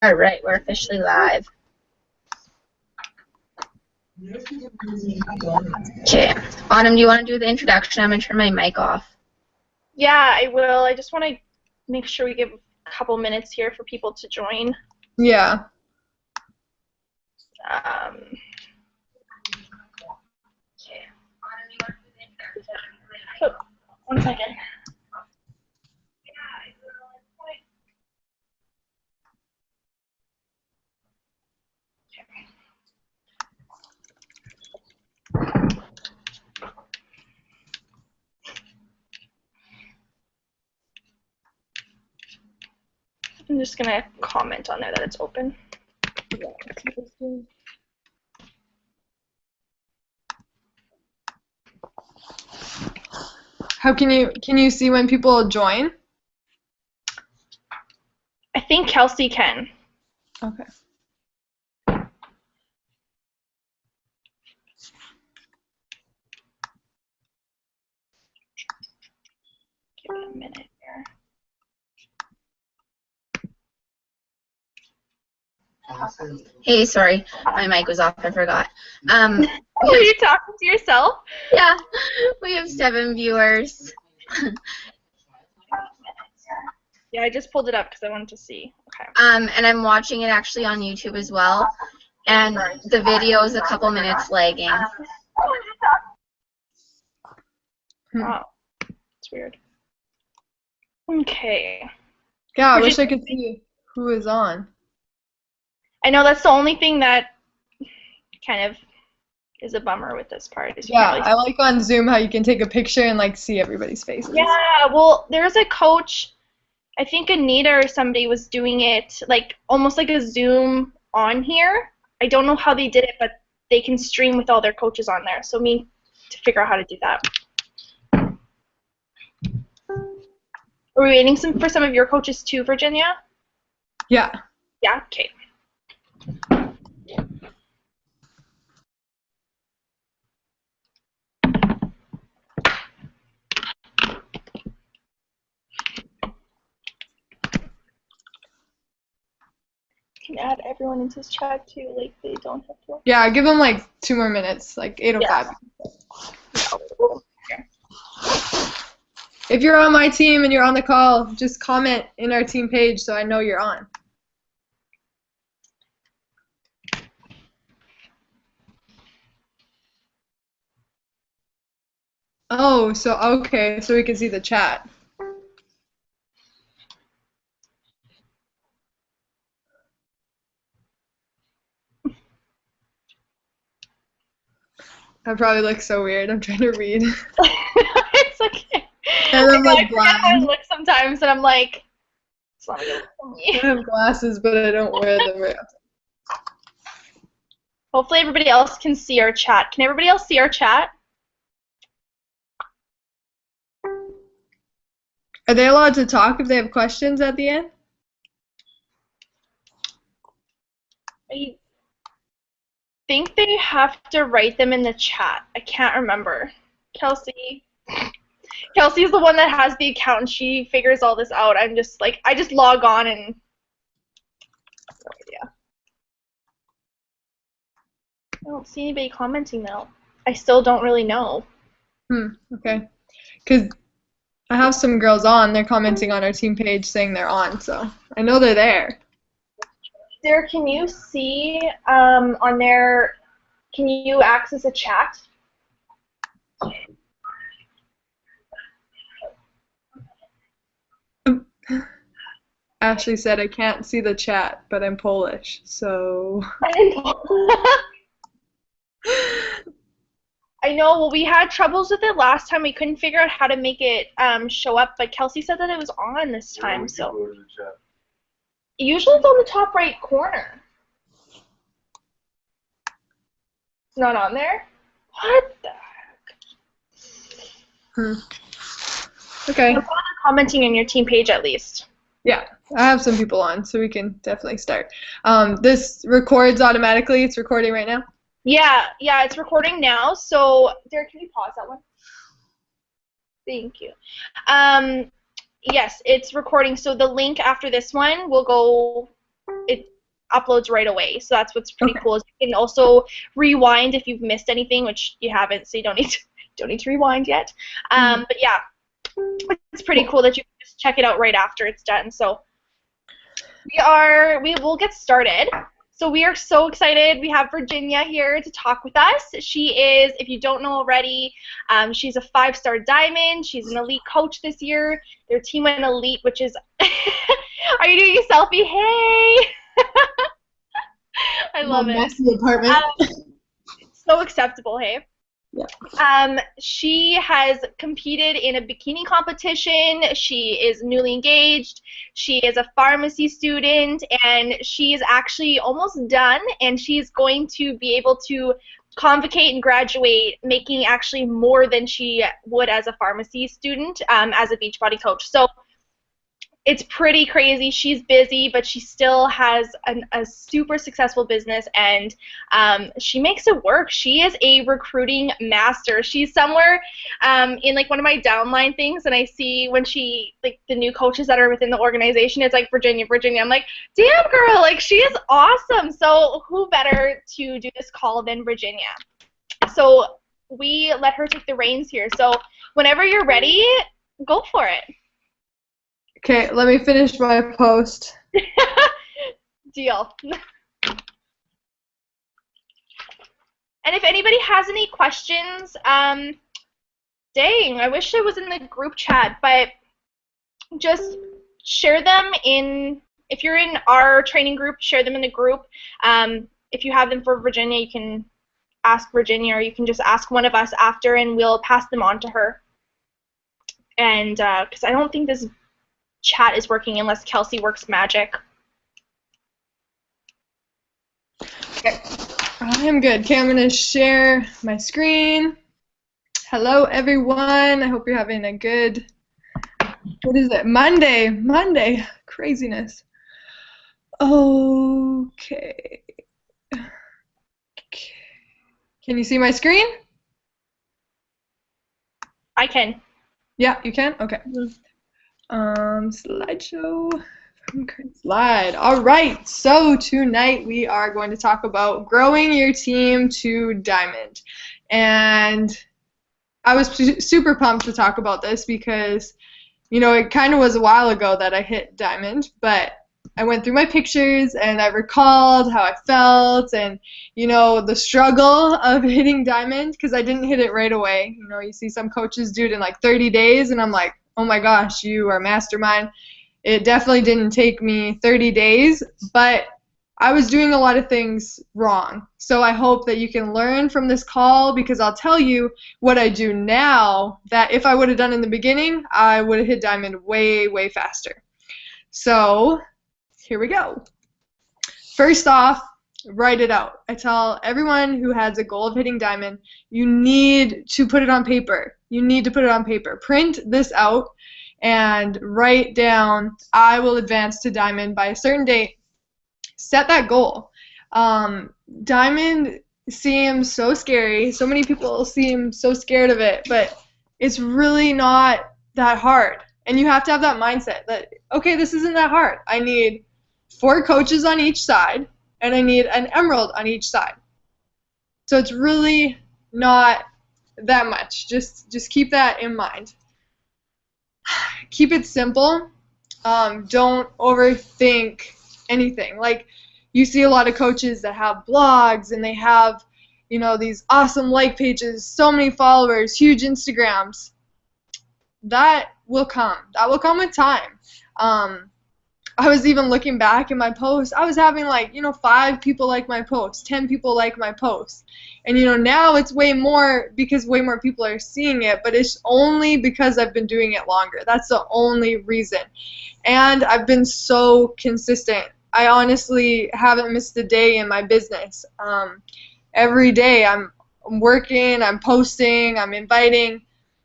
All right, we're officially live. Okay. Autumn, do you want to do the introduction? I'm going to turn my mic off. Yeah, I will. I just want to make sure we give a couple minutes here for people to join. Yeah. Okay. Autumn, you want to do the introduction? Oh, 1 second. I'm just going to comment on there that it's open. How can you see when people join? I think Kelsey can. Okay. Give it a minute here. Hey, sorry, my mic was off. I forgot. Are you talking to yourself? Yeah, we have 7 viewers. Yeah, I just pulled it up because I wanted to see. Okay. And I'm watching it actually on YouTube as well. And the video is a couple minutes lagging. Wow. It's weird. Okay. Yeah, I wish I could see who is on. I know that's the only thing that kind of is a bummer with this part. Is Yeah, I like on Zoom how you can take a picture and like see everybody's faces. Yeah, well, there's a coach, I think Anita or somebody was doing it like almost like a Zoom on here. I don't know how they did it, but they can stream with all their coaches on there. So me to figure out how to do that. Are we waiting for some of your coaches too, Virginia? Yeah. Yeah, okay. Can add everyone into this chat too, like they don't have to. Yeah, give them like 2 more minutes, like 8:05. Yeah. If you're on my team and you're on the call, just comment in our team page so I know you're on. Oh, so okay, so we can see the chat. I probably look so weird. I'm trying to read. It's okay. And I'm like I forget how I blind. look sometimes, and I'm like, it's not gonna look for me. I have glasses, but I don't wear them right. Hopefully everybody else can see our chat. Can everybody else see our chat? Are they allowed to talk if they have questions at the end? I think they have to write them in the chat. I can't remember. Kelsey's the one that has the account, and she figures all this out. I'm just like, I just log on and no idea. I don't see anybody commenting though. I still don't really know. Okay. Because I have some girls on, they're commenting on our team page saying they're on, so I know they're there. Derek, can you see on there, can you access a chat? Ashley said I can't see the chat, but I'm Polish, so... I know, well, we had troubles with it last time. We couldn't figure out how to make it show up, but Kelsey said that it was on this time, so... Usually it's on the top right corner. It's not on there? What the heck? Okay. I'm commenting on your team page at least. Yeah, I have some people on, so we can definitely start. This records automatically. It's recording right now? Yeah, it's recording now. So, Derek, can you pause that one? Thank you. Yes, it's recording. So the link after this one will go it uploads right away. So that's what's pretty cool. Is you can also rewind if you've missed anything, which you haven't, so you don't need to rewind yet. But yeah, it's pretty cool that you can just check it out right after it's done. So we will get started. So we are so excited. We have Virginia here to talk with us. She is, if you don't know already, she's a 5-star diamond. She's an elite coach this year. Their team went elite, which is, are you doing a selfie? Hey! I love it. Messy apartment. So acceptable, hey? Yeah. She has competed in a bikini competition. She is newly engaged. She is a pharmacy student, and she is actually almost done, and she's going to be able to convocate and graduate making actually more than she would as a pharmacy student as a Beachbody coach. So it's pretty crazy. She's busy, but she still has a super successful business, and she makes it work. She is a recruiting master. She's somewhere in like one of my downline things, and I see when she, like, the new coaches that are within the organization, it's like Virginia. I'm like, damn girl, like, she is awesome. So who better to do this call than Virginia? So we let her take the reins here. So whenever you're ready, go for it. Okay, let me finish my post. Deal. And if anybody has any questions, dang, I wish it was in the group chat, but just share them in, if you're in our training group, share them in the group. If you have them for Virginia, you can ask Virginia, or you can just ask one of us after, and we'll pass them on to her. And because I don't think this chat is working unless Kelsey works magic. Okay, I'm good. Okay, I'm going to share my screen. Hello, everyone. I hope you're having a good, what is it, Monday, craziness. Okay. Can you see my screen? I can. Yeah, you can? Okay. Slideshow. Slide. All right. So tonight we are going to talk about growing your team to diamond. And I was super pumped to talk about this because, you know, it kind of was a while ago that I hit diamond, but I went through my pictures and I recalled how I felt and, you know, the struggle of hitting diamond, because I didn't hit it right away. You know, you see some coaches do it in like 30 days and I'm like, oh my gosh, you are mastermind. It definitely didn't take me 30 days, but I was doing a lot of things wrong. So I hope that you can learn from this call, because I'll tell you what I do now that if I would have done in the beginning, I would have hit diamond way, way faster. So here we go. First off, write it out. I tell everyone who has a goal of hitting diamond, you need to put it on paper. You need to put it on paper. Print this out and write down, I will advance to diamond by a certain date. Set that goal. Diamond seems so scary. So many people seem so scared of it, but it's really not that hard. And you have to have that mindset that, okay, this isn't that hard. I need 4 coaches on each side, and I need an emerald on each side. So it's really not that much. Just keep that in mind. Keep it simple. Don't overthink anything. Like, you see a lot of coaches that have blogs and they have, you know, these awesome like pages, so many followers, huge Instagrams. That will come. That will come with time. I was even looking back in my posts. I was having, like, you know, 5 people like my post, 10 people like my post. And, you know, now it's way more because way more people are seeing it, but it's only because I've been doing it longer. That's the only reason. And I've been so consistent. I honestly haven't missed a day in my business. Every day I'm working, I'm posting, I'm inviting,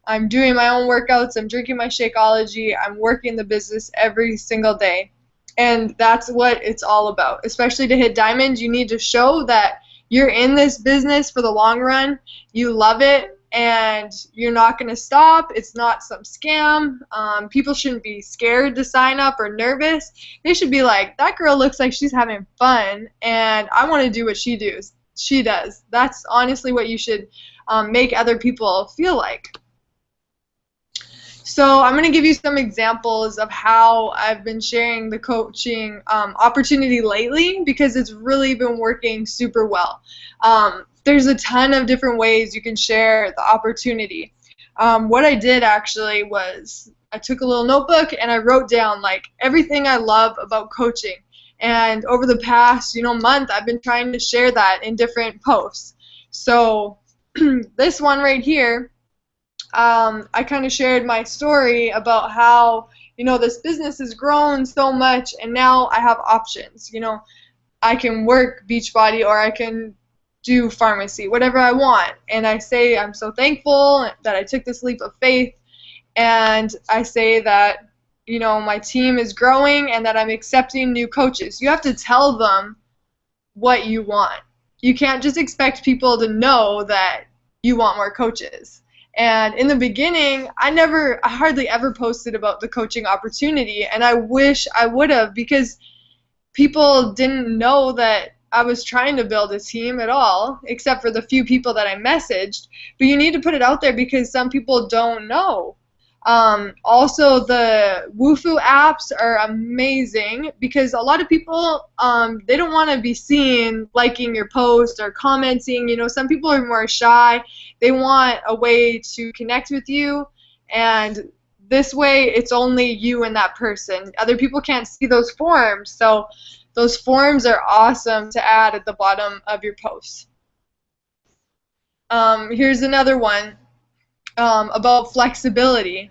I'm doing my own workouts, I'm drinking my Shakeology, I'm working the business every single day. And that's what it's all about. Especially to hit diamond, you need to show that you're in this business for the long run, you love it, and you're not going to stop. It's not some scam. People shouldn't be scared to sign up or nervous. They should be like, that girl looks like she's having fun, and I want to do what she does. That's honestly what you should make other people feel like. So I'm going to give you some examples of how I've been sharing the coaching opportunity lately, because it's really been working super well. There's a ton of different ways you can share the opportunity. What I did actually was I took a little notebook and I wrote down like everything I love about coaching. And over the past month, I've been trying to share that in different posts. So this one right here, I kind of shared my story about how, this business has grown so much, and now I have options. I can work Beachbody, or I can do pharmacy, whatever I want. And I say I'm so thankful that I took this leap of faith, and I say that, my team is growing and that I'm accepting new coaches. You have to tell them what you want. You can't just expect people to know that you want more coaches. And in the beginning, I hardly ever posted about the coaching opportunity, and I wish I would have, because people didn't know that I was trying to build a team at all, except for the few people that I messaged. But you need to put it out there because some people don't know. Also, the Woofu apps are amazing, because a lot of people, they don't want to be seen liking your post or commenting. Some people are more shy. They want a way to connect with you, and this way it's only you and that person. Other people can't see those forms, so those forms are awesome to add at the bottom of your post. Here's another one about flexibility.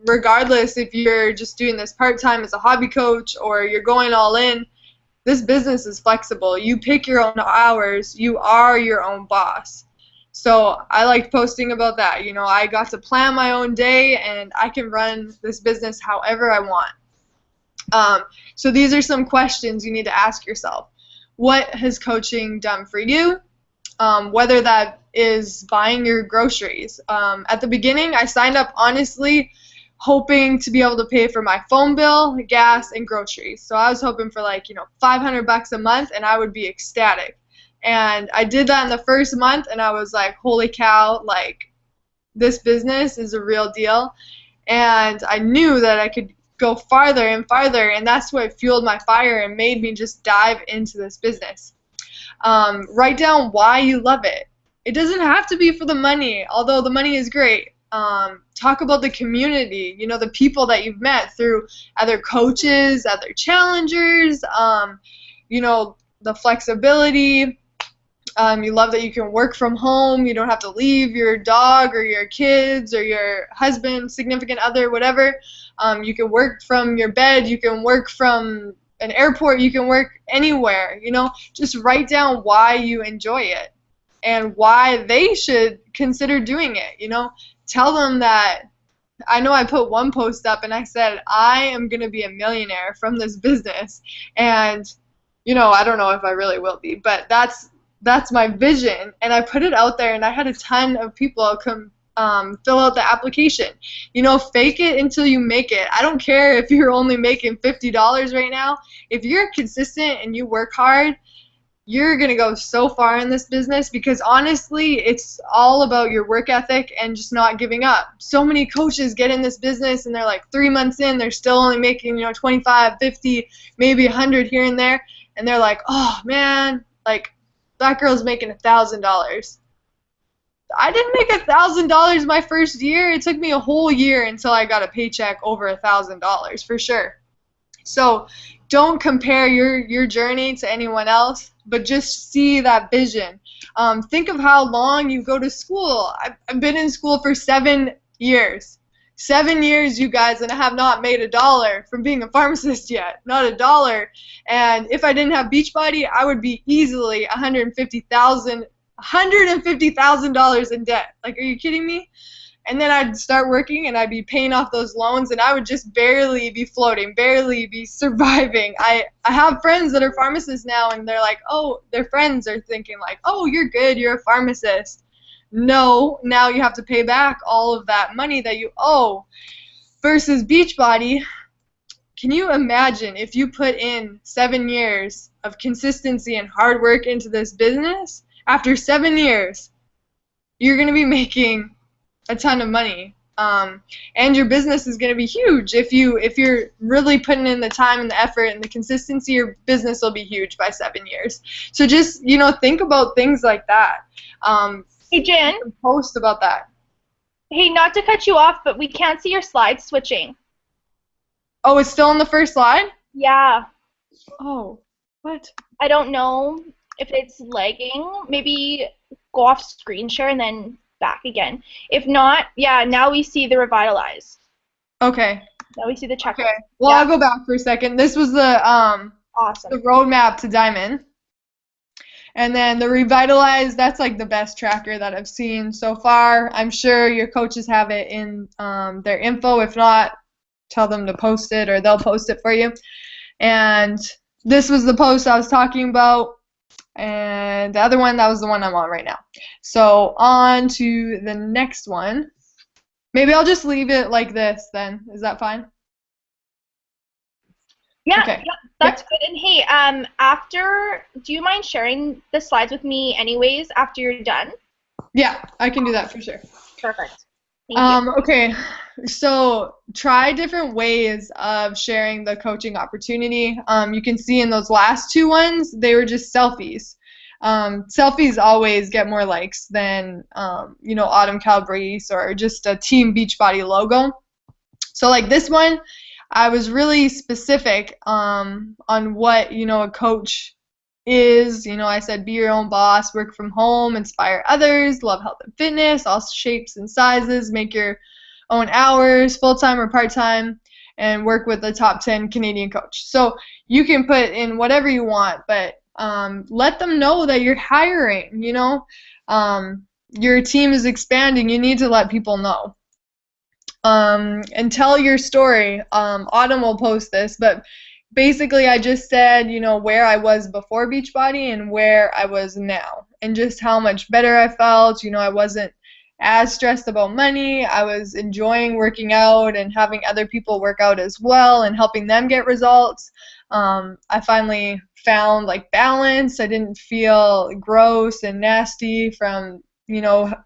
Regardless if you're just doing this part-time as a hobby coach or you're going all in, this business is flexible. You pick your own hours. You are your own boss. So I liked posting about that. I got to plan my own day, and I can run this business however I want. So these are some questions you need to ask yourself. What has coaching done for you? Whether that is buying your groceries. At the beginning, I signed up honestly hoping to be able to pay for my phone bill, gas, and groceries. So I was hoping for like, $500 a month, and I would be ecstatic. And I did that in the first month, and I was like, holy cow, like, this business is a real deal. And I knew that I could go farther and farther, and that's what fueled my fire and made me just dive into this business. Write down why you love it. It doesn't have to be for the money, although the money is great. Talk about the community, the people that you've met through other coaches, other challengers, the flexibility. You love that you can work from home. You don't have to leave your dog or your kids or your husband, significant other, whatever. You can work from your bed. You can work from an airport. You can work anywhere. Just write down why you enjoy it and why they should consider doing it. Tell them that. I know I put one post up and I said, I am going to be a millionaire from this business. And, I don't know if I really will be, but that's my vision. And I put it out there, and I had a ton of people come fill out the application. Fake it until you make it. I don't care if you're only making $50 right now. If you're consistent and you work hard, you're going to go so far in this business, because honestly, it's all about your work ethic and just not giving up. So many coaches get in this business and they're like 3 months in, they're still only making, 25, 50, maybe 100 here and there. And they're like, oh man, like that girl's making $1,000. I didn't make $1,000 my first year. It took me a whole year until I got a paycheck over $1,000 for sure. So don't compare your journey to anyone else, but just see that vision. Think of how long you go to school. I've been in school for 7 years. 7 years, you guys, and I have not made $1 from being a pharmacist yet. Not $1. And if I didn't have Beachbody, I would be easily $150,000 in debt. Like, are you kidding me? And then I'd start working and I'd be paying off those loans, and I would just barely be floating, barely be surviving. I have friends that are pharmacists now, and they're like, oh, their friends are thinking like, oh, you're good, you're a pharmacist. no, now you have to pay back all of that money that you owe. Versus Beachbody, can you imagine if you put in 7 years of consistency and hard work into this business? After 7 years, you're going to be making a ton of money. And your business is going to be huge. If you're really putting in the time and the effort and the consistency, your business will be huge by 7 years. So just, think about things like that. Hey, Jen. Post about that. Hey, not to cut you off, but we can't see your slides switching. Oh, it's still on the first slide? Yeah. Oh, what? I don't know if it's lagging. Maybe go off screen share and then back again. If not, yeah, now we see the revitalize. Okay. Now we see the checklist. Okay. Well, I'll go back for a second. This was the awesome. the roadmap to Diamond. And then the revitalize, that's like the best tracker that I've seen so far. I'm sure your coaches have it in their info. If not, tell them to post it or they'll post it for you. And this was the post I was talking about. And the other one, that was the one I'm on right now. So on to the next one. Maybe I'll just leave it like this then. Is that fine? Yeah, okay. Yeah, that's good. And hey, after, do you mind sharing the slides with me anyways after you're done? Yeah, I can do that for sure. Perfect. Thank you. Okay, so try different ways of sharing the coaching opportunity. You can see in those last two ones, they were just selfies. Selfies always get more likes than, Autumn Calabrese or just a Team Beachbody logo. So like this one, I was really specific on what, a coach is. I said be your own boss, work from home, inspire others, love health and fitness, all shapes and sizes, make your own hours, full-time or part-time, and work with the top 10 Canadian coach. So you can put in whatever you want, but let them know that you're hiring, your team is expanding. You need to let people know. And tell your story. Autumn will post this, but basically I just said, where I was before Beachbody and where I was now, and just how much better I felt. I wasn't as stressed about money. I was enjoying working out and having other people work out as well and helping them get results. I finally found balance. I didn't feel gross and nasty from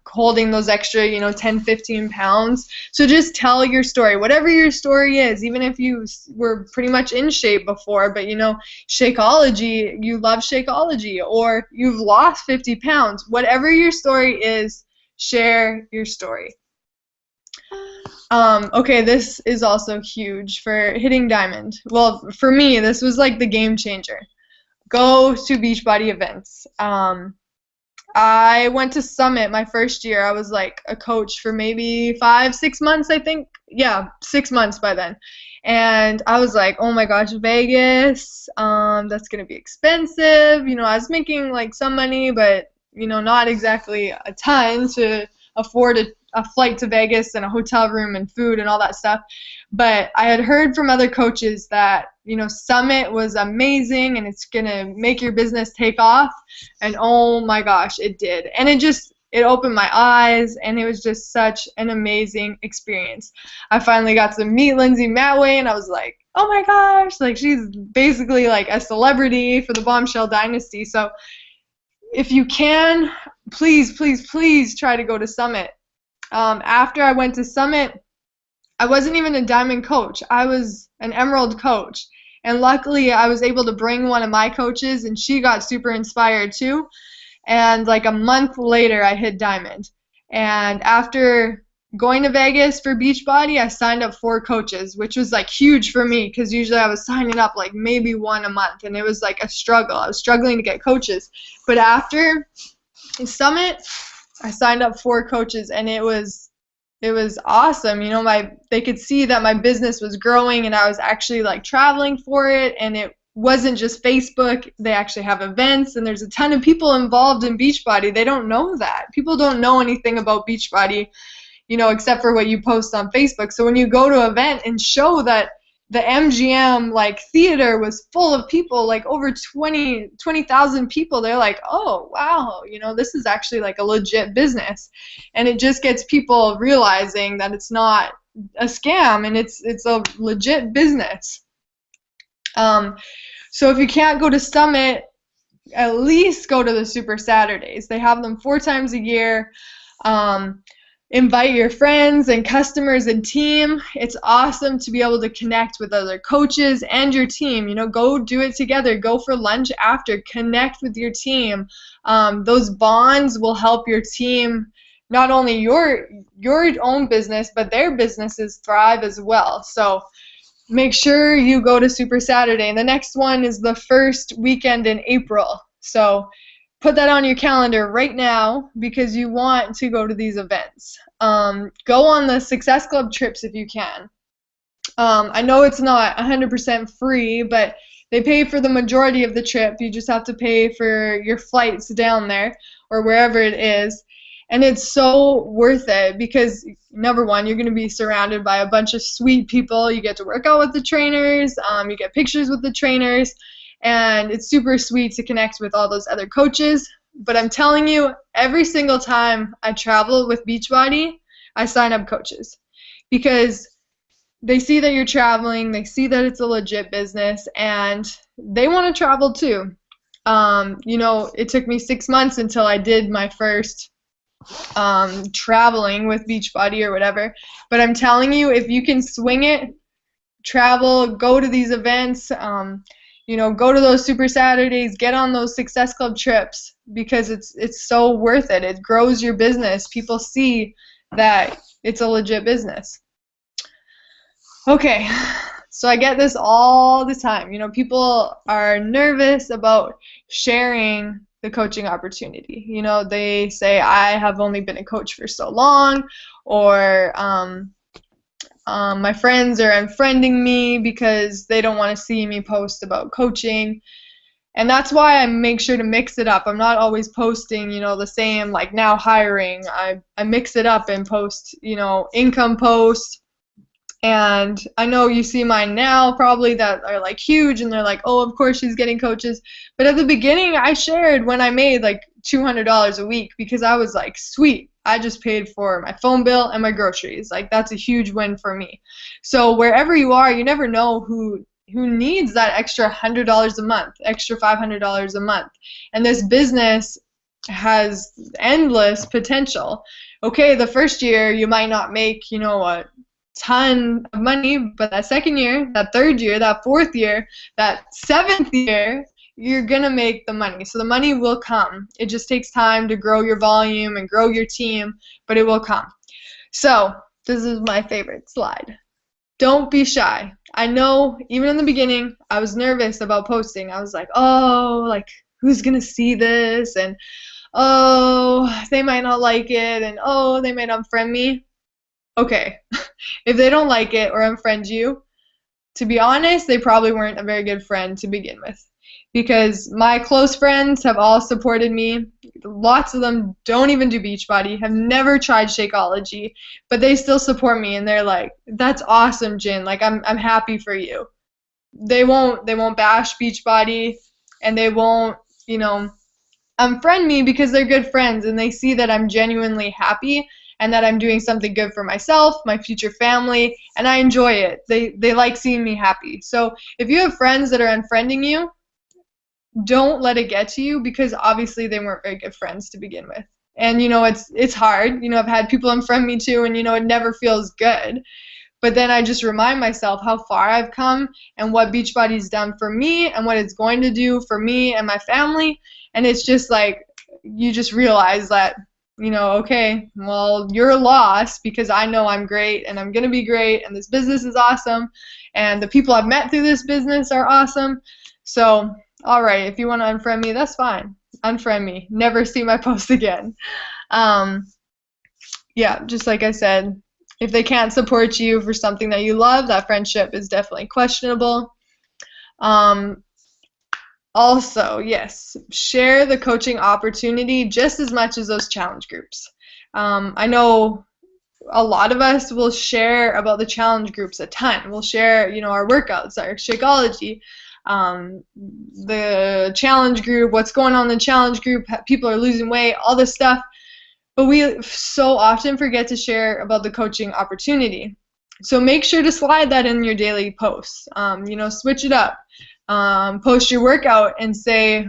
holding those extra 10, 15 pounds. So just tell your story, whatever your story is, even if you were pretty much in shape before, but Shakeology, you love Shakeology, or you've lost 50 pounds, whatever your story is, share your story. Okay, this is also huge for hitting Diamond. Well, for me, this was like the game changer. Go to Beachbody events. I went to Summit my first year. I was like a coach for maybe 5-6 months, I think. Yeah, 6 months by then. And I was like, oh my gosh, Vegas, that's going to be expensive. I was making some money, but, not exactly a ton to afford a flight to Vegas and a hotel room and food and all that stuff. But I had heard from other coaches that, Summit was amazing and it's going to make your business take off. And oh my gosh, it did. And it opened my eyes, and it was just such an amazing experience. I finally got to meet Lindsay Matway, and I was like, oh my gosh, she's basically a celebrity for the Bombshell Dynasty. So if you can, please, please, please try to go to Summit. After I went to Summit, I wasn't even a Diamond coach. I was an Emerald coach. And luckily, I was able to bring one of my coaches, and she got super inspired too. And a month later, I hit Diamond. And after going to Vegas for Beachbody, I signed up 4 coaches, which was huge for me, because usually I was signing up maybe one a month, and it was a struggle. I was struggling to get coaches. But after Summit, I signed up 4 coaches, and it was awesome. They could see that my business was growing, and I was actually traveling for it, and it wasn't just Facebook. They actually have events, and there's a ton of people involved in Beachbody. They don't know that. People don't know anything about Beachbody, except for what you post on Facebook. So when you go to an event and show that the MGM like theater was full of people, like over 20,000 people. They're like, oh wow, you know, this is actually like a legit business, and it just gets people realizing that it's not a scam and it's a legit business. So if you can't go to Summit, at least go to the Super Saturdays. They have them 4 times a year. Invite your friends and customers and team. It's awesome to be able to connect with other coaches and your team. You know, go do it together. Go for lunch after. Connect with your team. Those bonds will help your team, not only your own business, but their businesses thrive as well. So make sure you go to Super Saturday. And the next one is the first weekend in April. So put that on your calendar right now because you want to go to these events. Go on the Success Club trips if you can. I know it's not 100% free, but they pay for the majority of the trip. You just have to pay for your flights down there or wherever it is. And it's so worth it because, number one, you're going to be surrounded by a bunch of sweet people. You get to work out with the trainers. You get pictures with the trainers. And it's super sweet to connect with all those other coaches. But I'm telling you, every single time I travel with Beachbody, I sign up coaches because they see that you're traveling, they see that it's a legit business, and they want to travel too. You know, it took me 6 months until I did my first traveling with Beachbody or whatever. But I'm telling you, if you can swing it, travel, go to these events, you know, go to those Super Saturdays, get on those Success Club trips because it's so worth it. It grows your business. People see that it's a legit business. Okay, so I get this all the time. You know, people are nervous about sharing the coaching opportunity. You know, they say, I have only been a coach for so long, or my friends are unfriending me because they don't want to see me post about coaching. And that's why I make sure to mix it up. I'm not always posting, you know, the same, like now hiring. I mix it up and post, you know, income posts. And I know you see mine now probably that are like huge and they're like, oh, of course she's getting coaches. But at the beginning I shared when I made like $200 a week because I was like, sweet, I just paid for my phone bill and my groceries. Like that's a huge win for me. So wherever you are, you never know who needs that extra $100 a month, extra $500 a month. And this business has endless potential. Okay, the first year you might not make, you know, a ton of money, but that second year, that third year, that fourth year, that 7th year, you're gonna make the money. So the money will come. It just takes time to grow your volume and grow your team, but it will come. So this is my favorite slide. Don't be shy. I know even in the beginning I was nervous about posting. I was like, oh, like who's gonna see this, and oh, they might not like it, and oh, they might unfriend me. Okay, if they don't like it or unfriend you, to be honest, they probably weren't a very good friend to begin with. Because my close friends have all supported me. Lots of them don't even do Beachbody, have never tried Shakeology, but they still support me and they're like, that's awesome, Jin. Like I'm happy for you. They won't bash Beachbody and they won't, you know, unfriend me because they're good friends and they see that I'm genuinely happy and that I'm doing something good for myself, my future family, and I enjoy it. They like seeing me happy. So if you have friends that are unfriending you, don't let it get to you because obviously they weren't very good friends to begin with. And you know, it's hard. You know, I've had people unfriend me too, and you know, it never feels good. But then I just remind myself how far I've come and what Beachbody's done for me and what it's going to do for me and my family. And it's just like, you just realize that, you know, okay, well, you're lost because I know I'm great and I'm going to be great and this business is awesome and the people I've met through this business are awesome. So, all right, if you want to unfriend me, that's fine. Unfriend me. Never see my post again. Yeah, just like I said, if they can't support you for something that you love, that friendship is definitely questionable. Also, yes, share the coaching opportunity just as much as those challenge groups. I know a lot of us will share about the challenge groups a ton. We'll share, our workouts, our Shakeology, the challenge group, what's going on in the challenge group, people are losing weight, all this stuff. But we so often forget to share about the coaching opportunity. So make sure to slide that in your daily posts. Switch it up. Post your workout and say,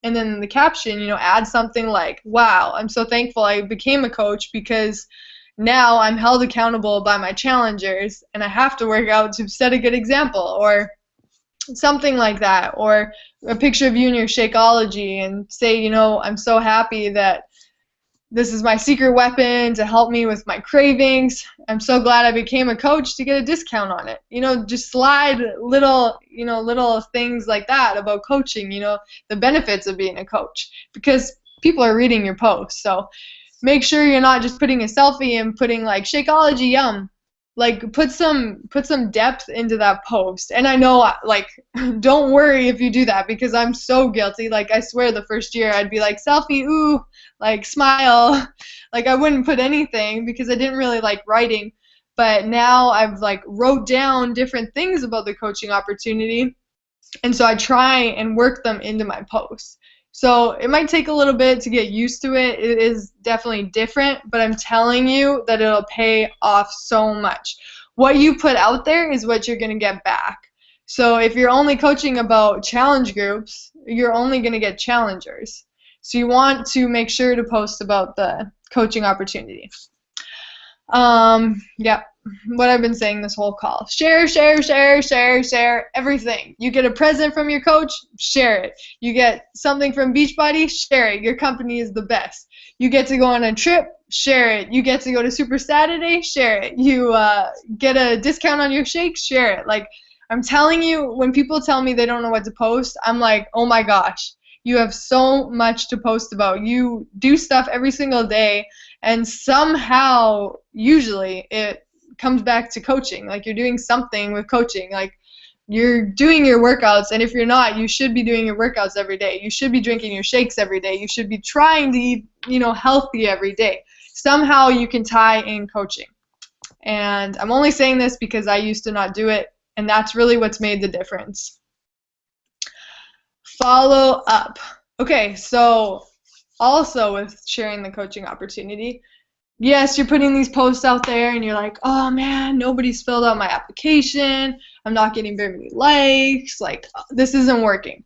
and then in the caption, add something like, wow, I'm so thankful I became a coach because now I'm held accountable by my challengers and I have to work out to set a good example, or something like that. Or a picture of you in your Shakeology and say, I'm so happy that this is my secret weapon to help me with my cravings. I'm so glad I became a coach to get a discount on it. Just slide little things like that about coaching, the benefits of being a coach, because people are reading your posts. So make sure you're not just putting a selfie and putting like Shakeology yum. Like put some depth into that post. And I know, like, don't worry if you do that, because I'm so guilty. Like, I swear the first year I'd be like, selfie, ooh, like smile. Like, I wouldn't put anything because I didn't really like writing. But now I've like wrote down different things about the coaching opportunity, and so I try and work them into my posts. So it might take a little bit to get used to it. It is definitely different, but I'm telling you that it'll pay off so much. What you put out there is what you're going to get back. So if you're only coaching about challenge groups, you're only going to get challengers. So you want to make sure to post about the coaching opportunity. Yeah, what I've been saying this whole call. Share, share, share, share, share, everything. You get a present from your coach, share it. You get something from Beachbody, share it. Your company is the best. You get to go on a trip, share it. You get to go to Super Saturday, share it. You get a discount on your shakes, share it. Like, I'm telling you, when people tell me they don't know what to post, I'm like, oh my gosh, you have so much to post about. You do stuff every single day, and somehow, usually, it comes back to coaching. Like, you're doing something with coaching. Like, you're doing your workouts, and if you're not, you should be doing your workouts every day. You should be drinking your shakes every day. You should be trying to eat, healthy every day. Somehow you can tie in coaching. And I'm only saying this because I used to not do it, and that's really what's made the difference. Follow up. Okay, so also with sharing the coaching opportunity, yes, you're putting these posts out there and you're like, oh man, nobody's filled out my application. I'm not getting very many likes. Like, this isn't working.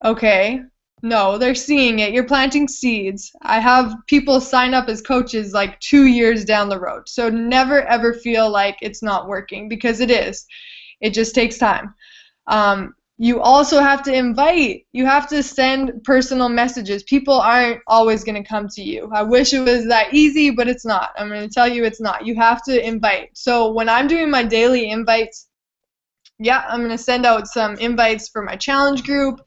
Okay, no, they're seeing it. You're planting seeds. I have people sign up as coaches like 2 years down the road. So never ever feel like it's not working, because it is. It just takes time. You also have to invite. You have to send personal messages. People aren't always going to come to you. I wish it was that easy, but it's not. I'm going to tell you it's not. You have to invite. So when I'm doing my daily invites, yeah, I'm going to send out some invites for my challenge group,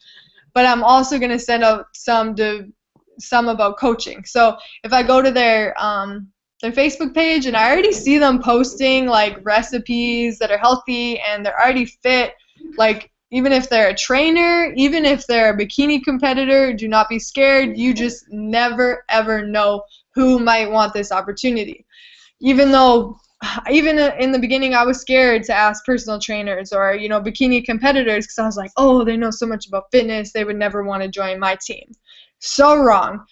but I'm also going to send out some about coaching. So if I go to their Facebook page and I already see them posting like recipes that are healthy and they're already fit, like, even if they're a trainer, even if they're a bikini competitor, do not be scared. You just never, ever know who might want this opportunity. Even in the beginning, I was scared to ask personal trainers or, bikini competitors, because I was like, oh, they know so much about fitness, they would never want to join my team. So wrong.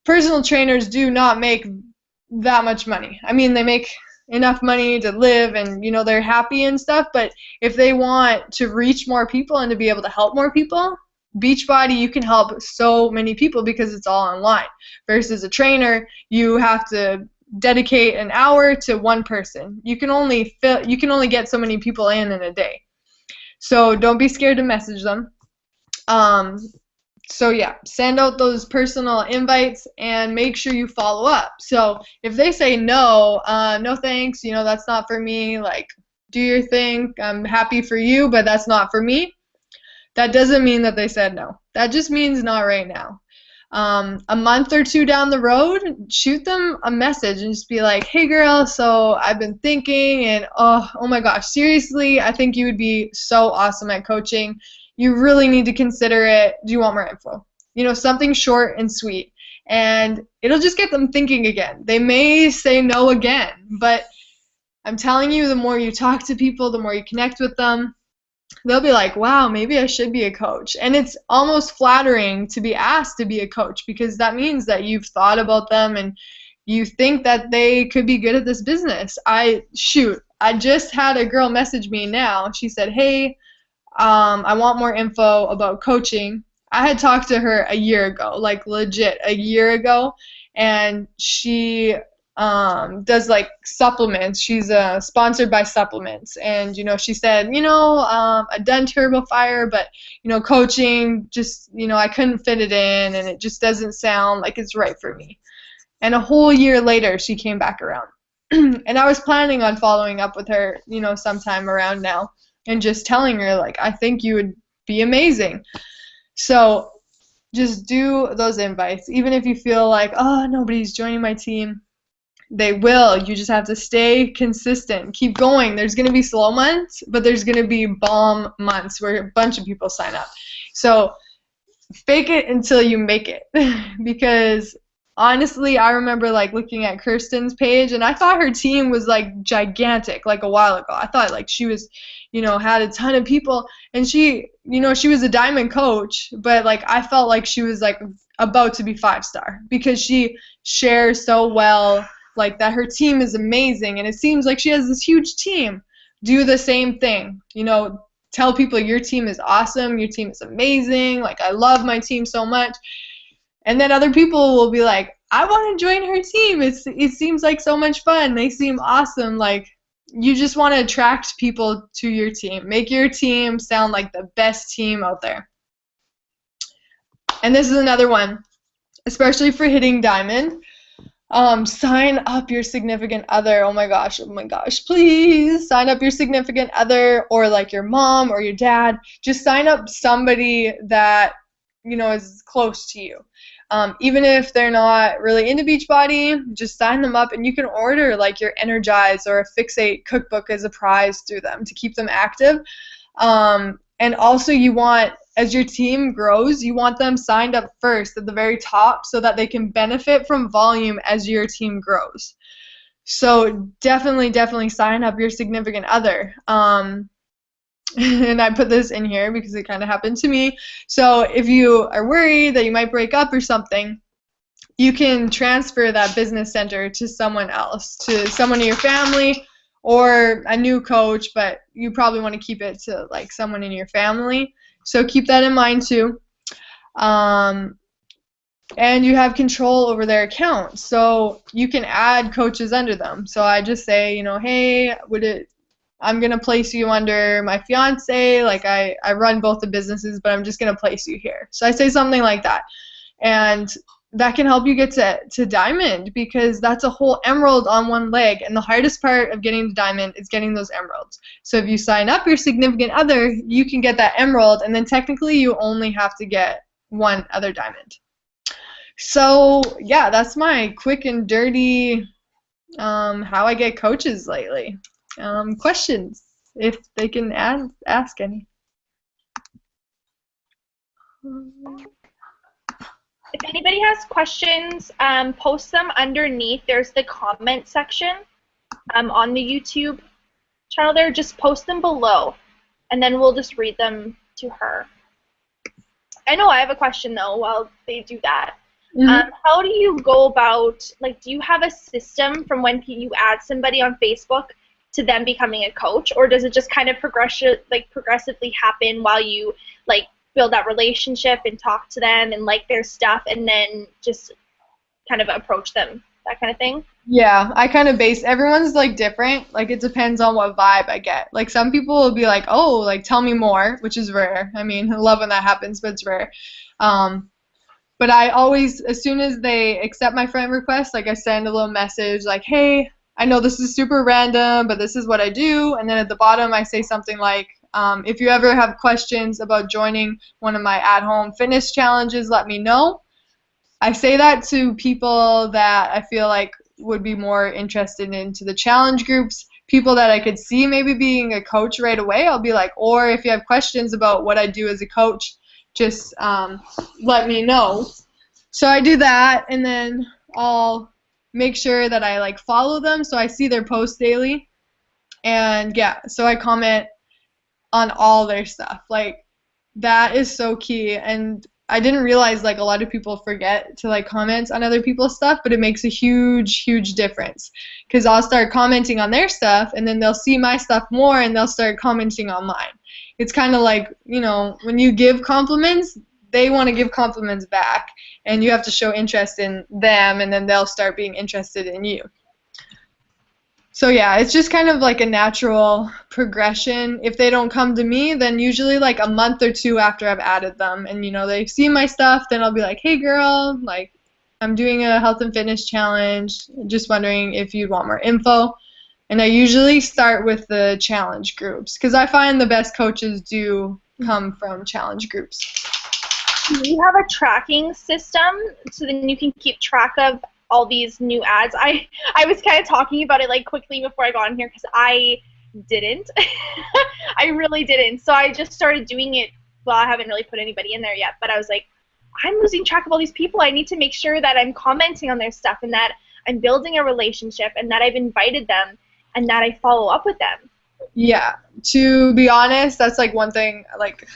Personal trainers do not make that much money. I mean, they make enough money to live and they're happy and stuff, but if they want to reach more people and to be able to help more people, Beachbody, you can help so many people because it's all online. Versus a trainer, you have to dedicate an hour to one person. You can only get so many people in a day. So don't be scared to message them. So yeah, send out those personal invites and make sure you follow up. So if they say no thanks, that's not for me, like, do your thing, I'm happy for you, but that's not for me, that doesn't mean that they said no. That just means not right now. A month or two down the road, shoot them a message and just be like, hey girl, so I've been thinking, and oh my gosh, seriously, I think you would be so awesome at coaching. You really need to consider it. Do you want more info? Something short and sweet. and it'll just get them thinking again. They may say no again, but I'm telling you, the more you talk to people, the more you connect with them, they'll be like, wow, maybe I should be a coach. And it's almost flattering to be asked to be a coach, because that means that you've thought about them and you think that they could be good at this business. I just had a girl message me now. She said, hey, I want more info about coaching. I had talked to her a year ago, like legit a year ago, and she does like supplements. She's sponsored by supplements, and she said, I've done Turbo Fire, but coaching, just I couldn't fit it in, and it just doesn't sound like it's right for me. And a whole year later, she came back around. And I was planning on following up with her, sometime around now, and just telling her, like, I think you would be amazing. So just do those invites. Even if you feel like, oh, nobody's joining my team, they will. You just have to stay consistent. Keep going. There's going to be slow months, but there's going to be bomb months where a bunch of people sign up. So fake it until you make it. Because honestly, I remember like looking at Kirsten's page, and I thought her team was like gigantic like a while ago. I thought like she was, had a ton of people, and she was a diamond coach, but like I felt like she was like about to be 5-star, because she shares so well, like that her team is amazing, and it seems like she has this huge team. Do the same thing. Tell people your team is awesome, your team is amazing, like I love my team so much. And then other people will be like, I want to join her team. It seems like so much fun. They seem awesome. Like, you just want to attract people to your team. Make your team sound like the best team out there. And this is another one, especially for hitting diamond. Sign up your significant other. Oh my gosh, please sign up your significant other, or like your mom or your dad. Just sign up somebody that is close to you. Even if they're not really into Beachbody, just sign them up, and you can order like your Energize or a Fixate cookbook as a prize through them to keep them active. And also you want, as your team grows, you want them signed up first at the very top so that they can benefit from volume as your team grows. So definitely sign up your significant other. And I put this in here because it kind of happened to me. So if you are worried that you might break up or something, you can transfer that business center to someone else, to someone in your family or a new coach, but you probably want to keep it to like someone in your family. So keep that in mind too. And you have control over their account, so you can add coaches under them. So I just say, hey, I'm going to place you under my fiance. Like I run both the businesses, but I'm just going to place you here. So I say something like that. And that can help you get to diamond, because that's a whole emerald on one leg. And the hardest part of getting to diamond is getting those emeralds. So if you sign up your significant other, you can get that emerald. And then technically you only have to get one other diamond. So yeah, that's my quick and dirty how I get coaches lately. Questions, if they can ask any. If anybody has questions, post them underneath. There's the comment section on the YouTube channel there. Just post them below, and then we'll just read them to her. I know I have a question, though, while they do that. Mm-hmm. How do you go about, like, do you have a system from when you add somebody on Facebook to them becoming a coach, or does it just kind of progressively happen while you like build that relationship and talk to them and like their stuff, and then just kind of approach them, that kind of thing? Yeah, I kind of everyone's like different. Like it depends on what vibe I get. Like some people will be like, oh, like tell me more, which is rare. I mean, I love when that happens, but it's rare. But I always, as soon as they accept my friend request, like I send a little message like, hey, I know this is super random, but this is what I do. And then at the bottom, I say something like, if you ever have questions about joining one of my at-home fitness challenges, let me know. I say that to people that I feel like would be more interested into the challenge groups, people that I could see maybe being a coach right away. I'll be like, or if you have questions about what I do as a coach, just let me know. So I do that, and then I'll make sure that I like follow them so I see their posts daily. And yeah, so I comment on all their stuff. Like that is so key. And I didn't realize like a lot of people forget to like comment on other people's stuff, but it makes a huge difference. Because I'll start commenting on their stuff, and then they'll see my stuff more, and they'll start commenting on mine. It's kind of like, you know, when you give compliments, they want to give compliments back, and you have to show interest in them, and then they'll start being interested in you. So yeah, it's just kind of like a natural progression. If they don't come to me, then usually like a month or two after I've added them, and you know, they see my stuff, then I'll be like, hey girl, like I'm doing a health and fitness challenge, just wondering if you'd want more info. And I usually start with the challenge groups, because I find the best coaches do come from challenge groups. Do you have a tracking system so then you can keep track of all these new ads? I was kind of talking about it like quickly before I got on here because I didn't. I really didn't. So I just started doing it. Well, I haven't really put anybody in there yet, but I was like, I'm losing track of all these people. I need to make sure that I'm commenting on their stuff and that I'm building a relationship and that I've invited them and that I follow up with them. Yeah, to be honest, that's like one thing like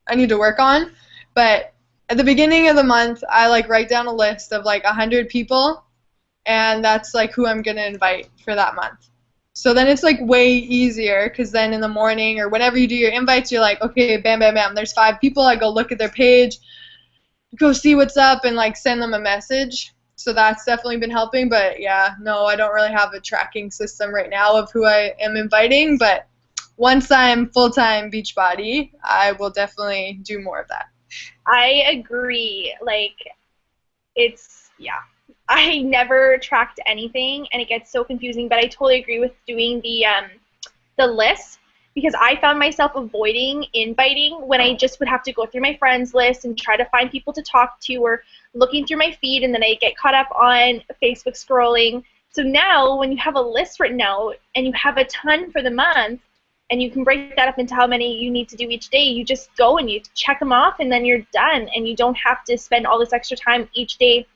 I need to work on. But at the beginning of the month, I like write down a list of like 100 people, and that's like who I'm gonna invite for that month. So then it's like way easier, because then in the morning or whenever you do your invites, you're like, okay, bam, bam, bam, there's 5 people. I go look at their page, go see what's up, and like send them a message. So that's definitely been helping. But yeah, no, I don't really have a tracking system right now of who I am inviting. But once I'm full-time Beachbody, I will definitely do more of that. I agree. Like, it's, yeah. I never tracked anything, and it gets so confusing, but I totally agree with doing the list, because I found myself avoiding inviting when I just would have to go through my friends list and try to find people to talk to, or looking through my feed, and then I get caught up on Facebook scrolling. So now when you have a list written out and you have a ton for the month, and you can break that up into how many you need to do each day, you just go and you check them off, and then you're done, and you don't have to spend all this extra time each day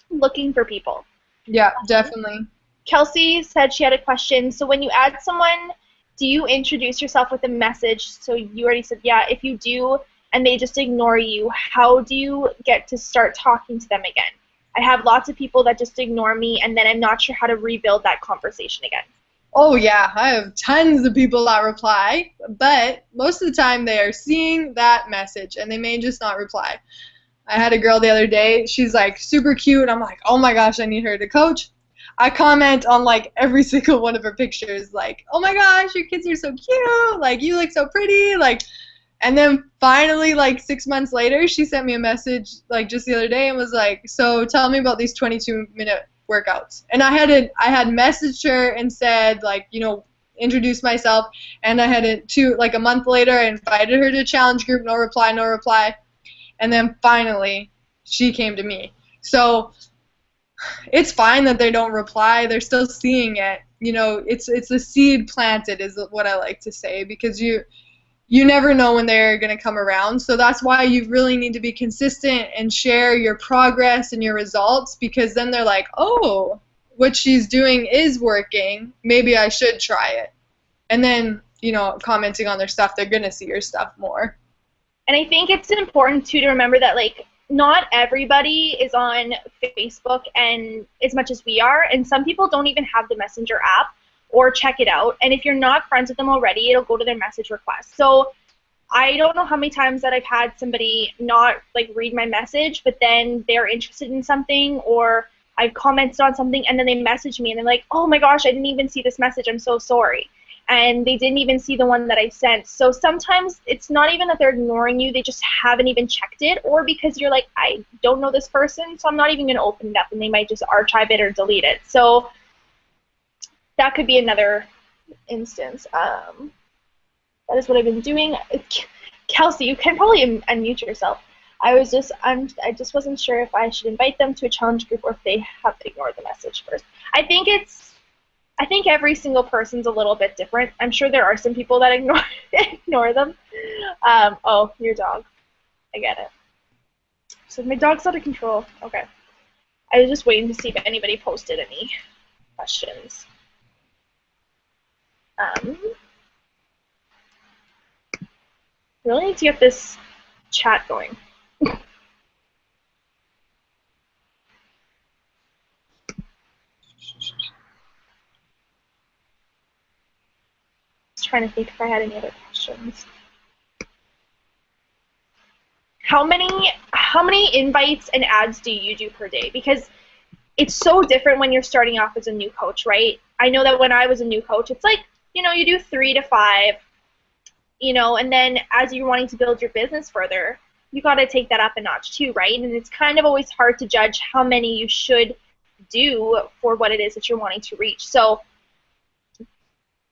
looking for people. Yeah, definitely. Kelsey said she had a question. So when you add someone, do you introduce yourself with a message? So you already said, yeah. If you do, and they just ignore you, how do you get to start talking to them again? I have lots of people that just ignore me, and then I'm not sure how to rebuild that conversation again. Oh yeah, I have tons of people that reply, but most of the time they are seeing that message and they may just not reply. I had a girl the other day, she's like super cute, I'm like, oh my gosh, I need her to coach. I comment on like every single one of her pictures, like, oh my gosh, your kids are so cute, like you look so pretty, like, and then finally like 6 months later, she sent me a message like just the other day and was like, so tell me about these 22-minute workouts. And I had messaged her and said, like, you know, introduce myself, and I had like a month later I invited her to a challenge group, no reply, and then finally she came to me. So it's fine that they don't reply, they're still seeing it, you know, it's a seed planted is what I like to say, because you never know when they're going to come around. So that's why you really need to be consistent and share your progress and your results, because then they're like, oh, what she's doing is working. Maybe I should try it. And then, you know, commenting on their stuff, they're going to see your stuff more. And I think it's important, too, to remember that, like, not everybody is on Facebook and as much as we are, and some people don't even have the Messenger app or check it out, and if you're not friends with them already, it'll go to their message request. So I don't know how many times that I've had somebody not like read my message, but then they're interested in something, or I've commented on something and then they message me and they're like, oh my gosh, I didn't even see this message, I'm so sorry. And they didn't even see the one that I sent. So sometimes it's not even that they're ignoring you, they just haven't even checked it, or because you're like, I don't know this person, so I'm not even going to open it up, and they might just archive it or delete it. So that could be another instance. That is what I've been doing. Kelsey, you can probably unmute yourself. I just wasn't sure if I should invite them to a challenge group or if they have to ignore the message first. I think every single person's a little bit different. I'm sure there are some people that ignore them. Oh, your dog. I get it. So my dog's out of control. Okay. I was just waiting to see if anybody posted any questions. Really need to get this chat going. Just trying to think if I had any other questions. How many invites and ads do you do per day? Because it's so different when you're starting off as a new coach, right? I know that when I was a new coach, it's like, you know, you do 3 to 5, you know, and then as you're wanting to build your business further, you got to take that up a notch too, right? And it's kind of always hard to judge how many you should do for what it is that you're wanting to reach. So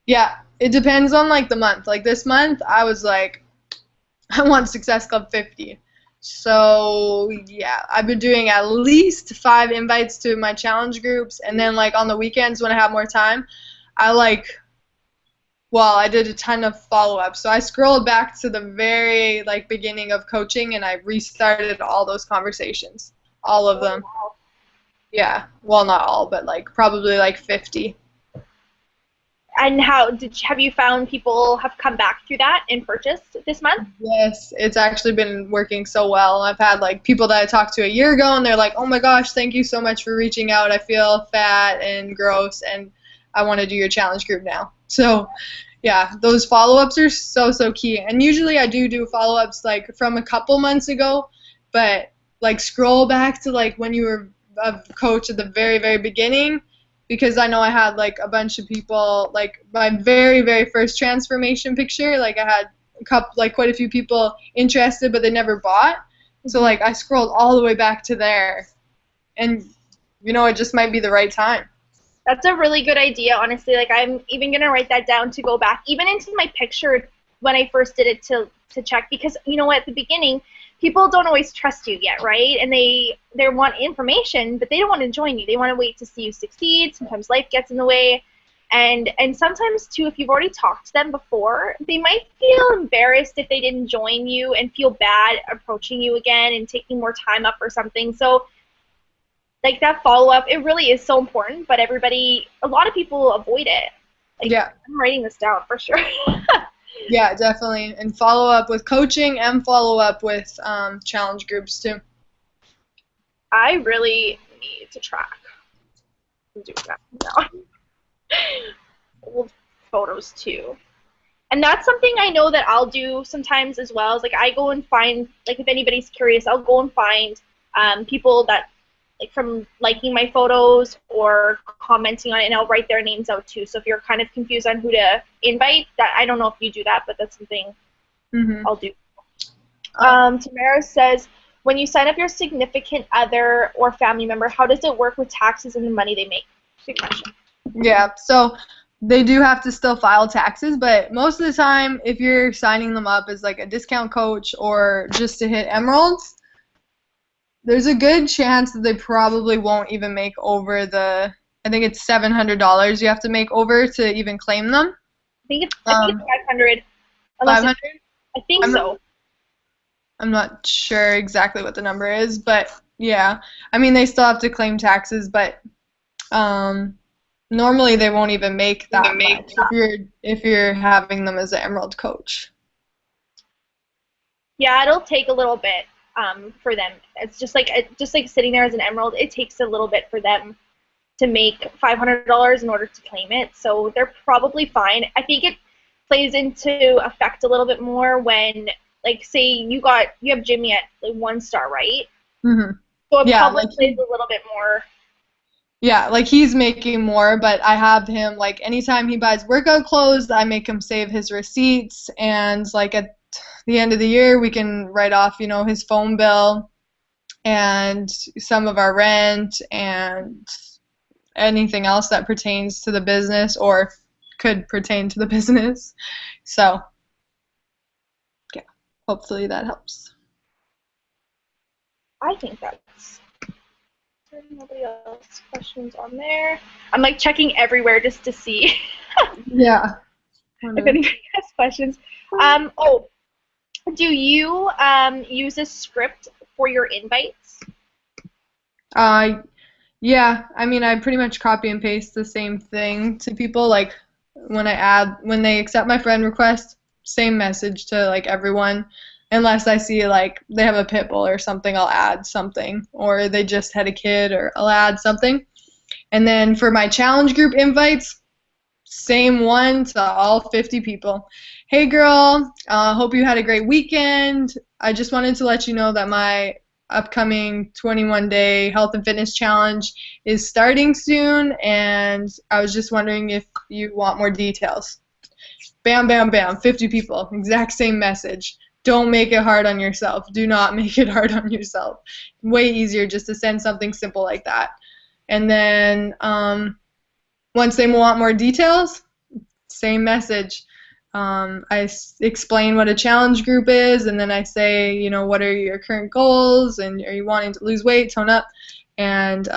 Yeah, it depends on like the month. Like this month, I was like, I want Success Club 50. So yeah, I've been doing at least 5 invites to my challenge groups, and then like on the weekends when I have more time, I did a ton of follow-ups. So I scrolled back to the very like beginning of coaching, and I restarted all those conversations, all of them. Yeah, well, not all, but like probably like 50. And have you found people have come back through that and purchased this month? Yes, it's actually been working so well. I've had like people that I talked to a year ago, and they're like, "Oh my gosh, thank you so much for reaching out. I feel fat and gross, and I want to do your challenge group now." So, yeah, those follow-ups are so key. And usually I do follow-ups like from a couple months ago, but like scroll back to like when you were a coach at the very beginning, because I know I had like a bunch of people, like my very first transformation picture, like I had quite a few people interested, but they never bought. So like I scrolled all the way back to there, and you know, it just might be the right time. That's a really good idea, honestly. Like I'm even gonna write that down to go back, even into my picture when I first did it to check, because you know what, at the beginning, people don't always trust you yet, right? And they want information, but they don't want to join you. They want to wait to see you succeed. Sometimes life gets in the way. And sometimes, too, if you've already talked to them before, they might feel embarrassed if they didn't join you and feel bad approaching you again and taking more time up or something. So, like, that follow-up, it really is so important, but a lot of people avoid it. Like, Yeah. I'm writing this down for sure. Yeah, definitely. And follow up with coaching and follow up with challenge groups too. I really need to track. I'm doing that now. Old photos too. And that's something I know that I'll do sometimes as well. Is like I go and find, like if anybody's curious, I'll go and find people that like from liking my photos or commenting on it, and I'll write their names out too. So if you're kind of confused on who to invite, that I don't know if you do that, but that's something I'll do. Tamara says, when you sign up your significant other or family member, how does it work with taxes and the money they make? Good question. Yeah, so they do have to still file taxes, but most of the time, if you're signing them up as like a discount coach or just to hit emeralds, there's a good chance that they probably won't even make over I think it's $700 you have to make over to even claim them. I think it's 500. 500? I think so. I'm not sure exactly what the number is, but yeah. I mean, they still have to claim taxes, but normally they won't even make that much if you're having them as an emerald coach. Yeah, it'll take a little bit for them. It's just like sitting there as an emerald. It takes a little bit for them to make $500 in order to claim it. So they're probably fine. I think it plays into effect a little bit more when, like, say you have Jimmy at like 1 star, right? Mm-hmm. So it probably plays a little bit more. Yeah, like he's making more, but I have him, like, anytime he buys workout clothes, I make him save his receipts, and like at the end of the year we can write off, you know, his phone bill and some of our rent and anything else that pertains to the business or could pertain to the business. So yeah, hopefully that helps. I think that's nobody else questions on there. I'm like checking everywhere just to see Yeah. if anybody has questions. Do you use a script for your invites? Yeah, I mean, I pretty much copy and paste the same thing to people. Like when they accept my friend request, same message to like everyone. Unless I see like they have a pit bull or something, I'll add something. Or they just had a kid, or I'll add something. And then for my challenge group invites, same one to all 50 people. Hey girl, hope you had a great weekend. I just wanted to let you know that my upcoming 21-day health and fitness challenge is starting soon, and I was just wondering if you want more details. Bam, bam, bam, 50 people, exact same message. Don't make it hard on yourself. Do not make it hard on yourself. Way easier just to send something simple like that. And then once they want more details, same message. I explain what a challenge group is, and then I say, you know, what are your current goals, and are you wanting to lose weight, tone up, and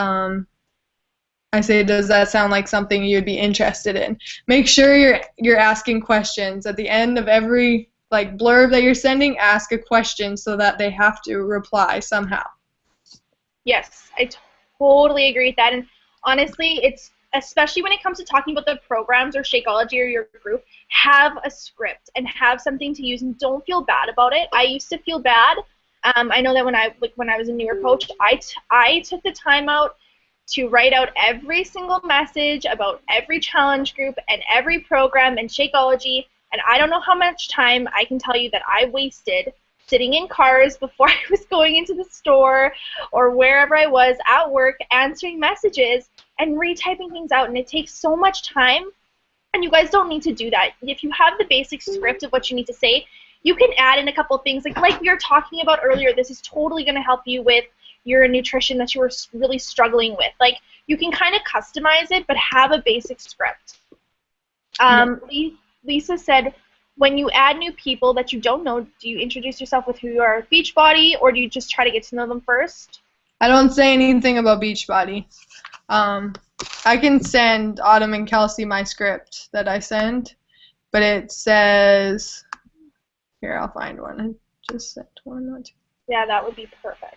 I say, does that sound like something you'd be interested in? Make sure you're asking questions at the end of every like blurb that you're sending. Ask a question so that they have to reply somehow. Yes, I totally agree with that. And honestly, it's especially when it comes to talking about the programs or Shakeology or your group, have a script and have something to use, and don't feel bad about it. I used to feel bad. I know that when I was a newer coach, I took the time out to write out every single message about every challenge group and every program and Shakeology, and I don't know how much time I can tell you that I wasted sitting in cars before I was going into the store or wherever I was at work answering messages and retyping things out, and it takes so much time, and you guys don't need to do that. If you have the basic script of what you need to say, you can add in a couple of things like we were talking about earlier. This is totally going to help you with your nutrition that you were really struggling with. Like, you can kind of customize it, but have a basic script. Lisa said, when you add new people that you don't know, do you introduce yourself with who you are, Beachbody, or do you just try to get to know them first? I don't say anything about Beachbody. I can send Autumn and Kelsey my script that I send, but it says, here, I'll find one. I just sent one, not two. Yeah, that would be perfect.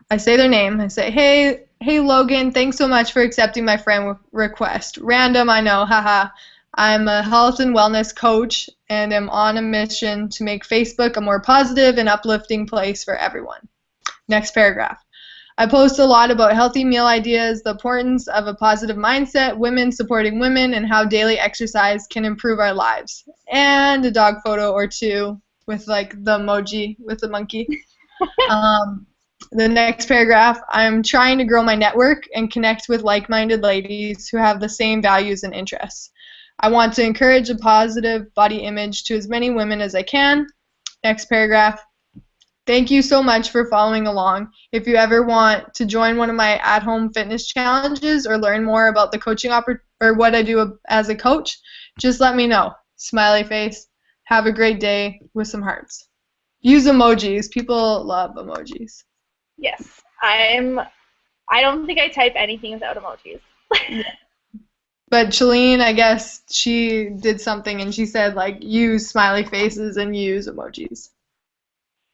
I say their name. I say, hey Logan, thanks so much for accepting my friend request. Random, I know, haha. I'm a health and wellness coach and am on a mission to make Facebook a more positive and uplifting place for everyone. Next paragraph. I post a lot about healthy meal ideas, the importance of a positive mindset, women supporting women, and how daily exercise can improve our lives. And a dog photo or two with like the emoji with the monkey. The next paragraph, I'm trying to grow my network and connect with like-minded ladies who have the same values and interests. I want to encourage a positive body image to as many women as I can. Next paragraph, thank you so much for following along. If you ever want to join one of my at-home fitness challenges or learn more about the coaching or what I do as a coach, just let me know. Smiley face. Have a great day with some hearts. Use emojis. People love emojis. Yes, I don't think I type anything without emojis. Yeah. But Shalene, I guess she did something and she said like use smiley faces and use emojis.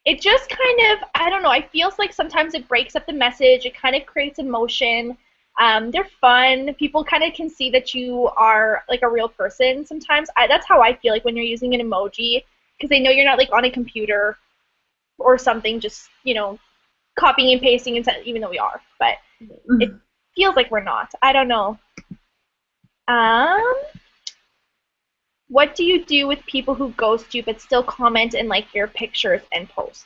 It just kind of, I don't know, I feel like sometimes it breaks up the message, it kind of creates emotion. They're fun. People kind of can see that you are like a real person sometimes. That's how I feel like when you're using an emoji, because they know you're not like on a computer or something just, you know, copying and pasting, even though we are, but it feels like we're not. I don't know. What do you do with people who ghost you but still comment and like your pictures and posts?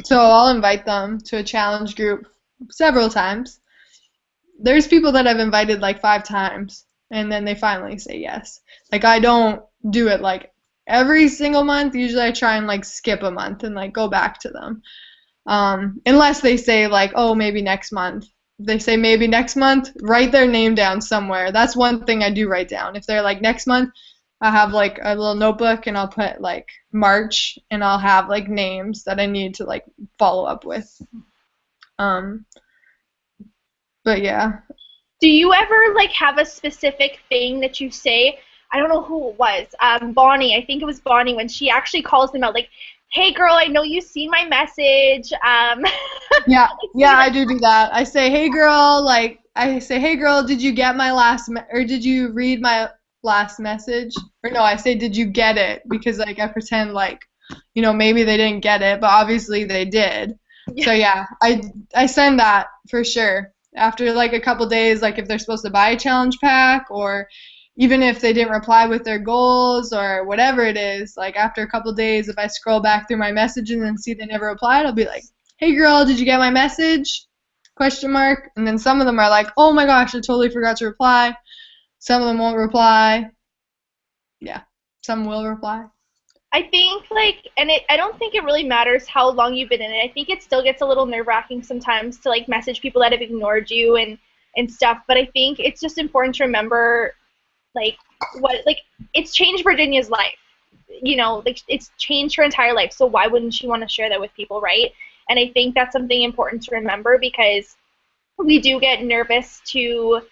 So I'll invite them to a challenge group several times. There's people that I've invited like 5 times and then they finally say yes. Like I don't do it like every single month. Usually I try and like skip a month and like go back to them. Unless they say like, oh, maybe next month. If they say maybe next month, write their name down somewhere. That's one thing I do write down. If they're like next month, I have like a little notebook and I'll put like March and I'll have like names that I need to like follow up with. But yeah. Do you ever like have a specific thing that you say? I don't know who it was. Bonnie, I think it was Bonnie, when she actually calls them out. Like, hey girl, I know you seen my message. Yeah, yeah, I do that. I say, hey girl, did you get my or did you read my last message? Or no, I say, did you get it? Because like I pretend like, maybe they didn't get it, but obviously they did. So yeah, I send that for sure. After like a couple days, like if they're supposed to buy a challenge pack, or even if they didn't reply with their goals or whatever it is, like after a couple days, if I scroll back through my messages and see they never replied, I'll be like, hey girl, did you get my message? Question mark. And then some of them are like, oh my gosh, I totally forgot to reply. Some of them won't reply. Yeah, some will reply. I think I don't think it really matters how long you've been in it. I think it still gets a little nerve-wracking sometimes to like message people that have ignored you and stuff. But I think it's just important to remember like it's changed Virginia's life. Like it's changed her entire life. So why wouldn't she want to share that with people, right? And I think that's something important to remember because we do get nervous to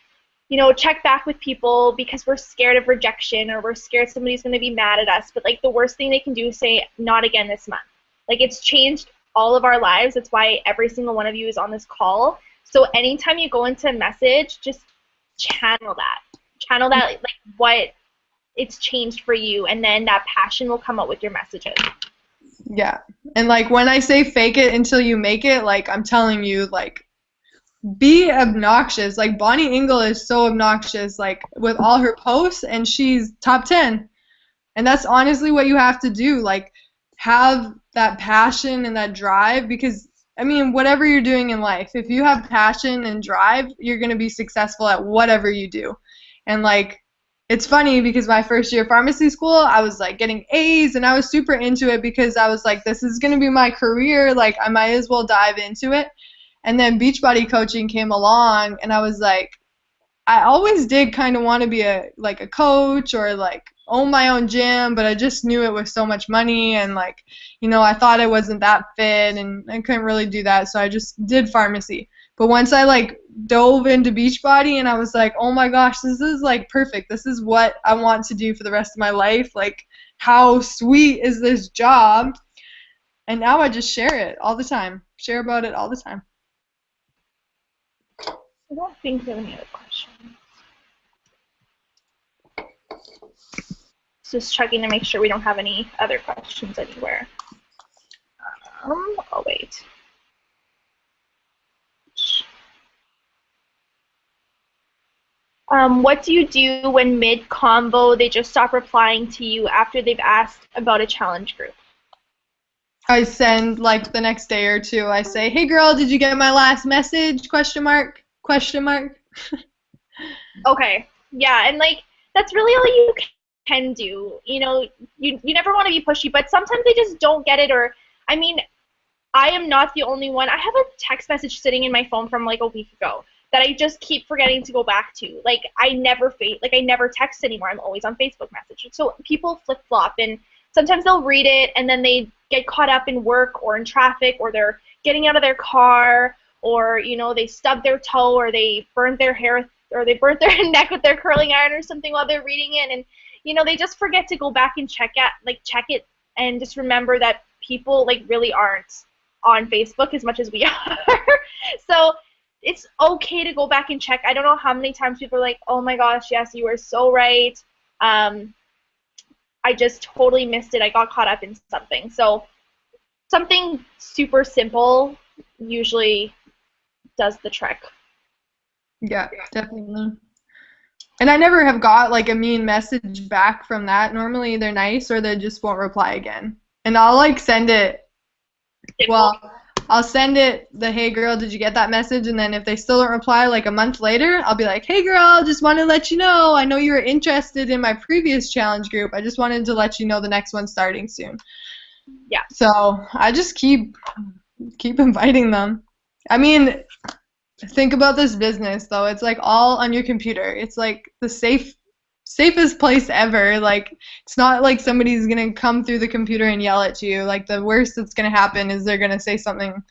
check back with people because we're scared of rejection or we're scared somebody's going to be mad at us. But like the worst thing they can do is say, not again this month. Like it's changed all of our lives. That's why every single one of you is on this call. So anytime you go into a message, just channel that. Channel that, like what it's changed for you, and then that passion will come out with your messages. Yeah. And like when I say fake it until you make it, like I'm telling you, like be obnoxious. Like Bonnie Engel is so obnoxious, like with all her posts, and she's top 10. And that's honestly what you have to do. Like have that passion and that drive, because I mean, whatever you're doing in life, if you have passion and drive, you're going to be successful at whatever you do. And like it's funny because my first year of pharmacy school, I was like getting A's and I was super into it because I was like, this is going to be my career. Like I might as well dive into it. And then Beachbody coaching came along and I was like, I always did kind of want to be a coach or like own my own gym, but I just knew it was so much money and like, I thought I wasn't that fit and I couldn't really do that. So I just did pharmacy. But once I like dove into Beachbody and I was like, oh my gosh, this is like perfect. This is what I want to do for the rest of my life. Like how sweet is this job? And now I just share it all the time. Share about it all the time. I don't think we have any other questions. Just checking to make sure we don't have any other questions anywhere. Oh wait. What do you do when mid-combo they just stop replying to you after they've asked about a challenge group? I send like the next day or two, I say, hey girl, did you get my last message? Question mark. Okay. Yeah, and like that's really all you can do. You never want to be pushy, but sometimes they just don't get it. Or I mean, I am not the only one. I have a text message sitting in my phone from like a week ago that I just keep forgetting to go back to. Like I never text anymore. I'm always on Facebook Messenger. So people flip-flop, and sometimes they'll read it and then they get caught up in work or in traffic, or they're getting out of their car, or they stub their toe, or they burnt their hair, or they burnt their neck with their curling iron or something while they're reading it, and they just forget to go back and check it, and just remember that people like really aren't on Facebook as much as we are. So it's okay to go back and check. I don't know how many times people are like, oh my gosh, yes, you were so right. I just totally missed it. I got caught up in something. So something super simple usually does the trick. Yeah, definitely. And I never have got like a mean message back from that. Normally they're nice or they just won't reply again. And I'll like send it. Well, I'll send it the hey girl, did you get that message? And then if they still don't reply like a month later, I'll be like, hey girl, just want to let you know, I know you were interested in my previous challenge group. I just wanted to let you know the next one's starting soon. Yeah. So I just keep inviting them. I mean, think about this business though. It's like all on your computer. It's like the safest place ever. Like it's not like somebody's gonna come through the computer and yell at you. Like the worst that's gonna happen is they're gonna say something,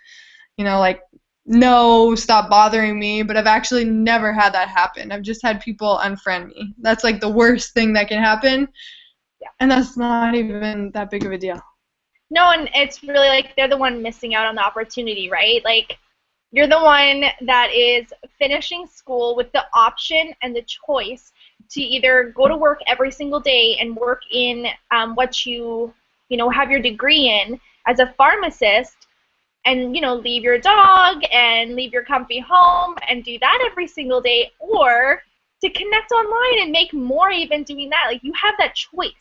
like, no, stop bothering me. But I've actually never had that happen. I've just had people unfriend me. That's like the worst thing that can happen. Yeah. And that's not even that big of a deal. No, and it's really like they're the one missing out on the opportunity, right? Like you're the one that is finishing school with the option and the choice to either go to work every single day and work in what you know, have your degree in as a pharmacist, and, you know, leave your dog and leave your comfy home and do that every single day, or to connect online and make more even doing that. Like, you have that choice.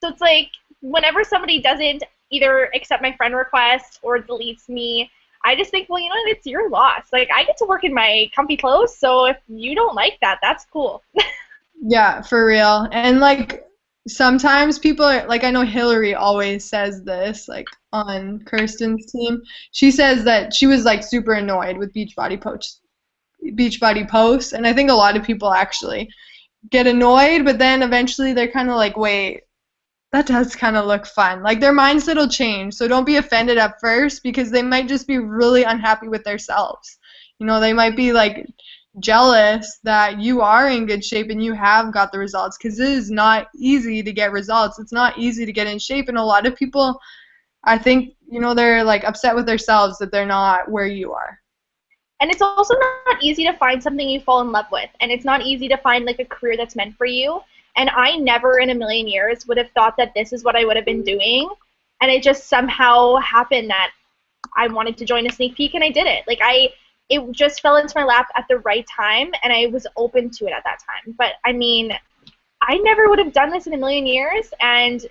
So it's like whenever somebody doesn't either accept my friend request or deletes me, I just think, well, you know what, it's your loss. Like, I get to work in my comfy clothes, so if you don't like that, that's cool. Yeah, for real. And like sometimes people are like, I know Hillary always says this, like on Kirsten's team. She says that she was like super annoyed with Beachbody posts, and I think a lot of people actually get annoyed, but then eventually they're kind of like, wait, that does kind of look fun. Like their mindset will change. So don't be offended at first, because they might just be really unhappy with themselves. You know, they might be like jealous that you are in good shape and you have got the results, because it is not easy to get results. It's not easy to get in shape, and a lot of people, I think, you know, they're like upset with themselves that they're not where you are. And it's also not easy to find something you fall in love with, and it's not easy to find like a career that's meant for you. And I never in a million years would have thought that this is what I would have been doing, and it just somehow happened that I wanted to join a sneak peek, and I did it. Like, it just fell into my lap at the right time, and I was open to it at that time. But I mean, I never would have done this in a million years, and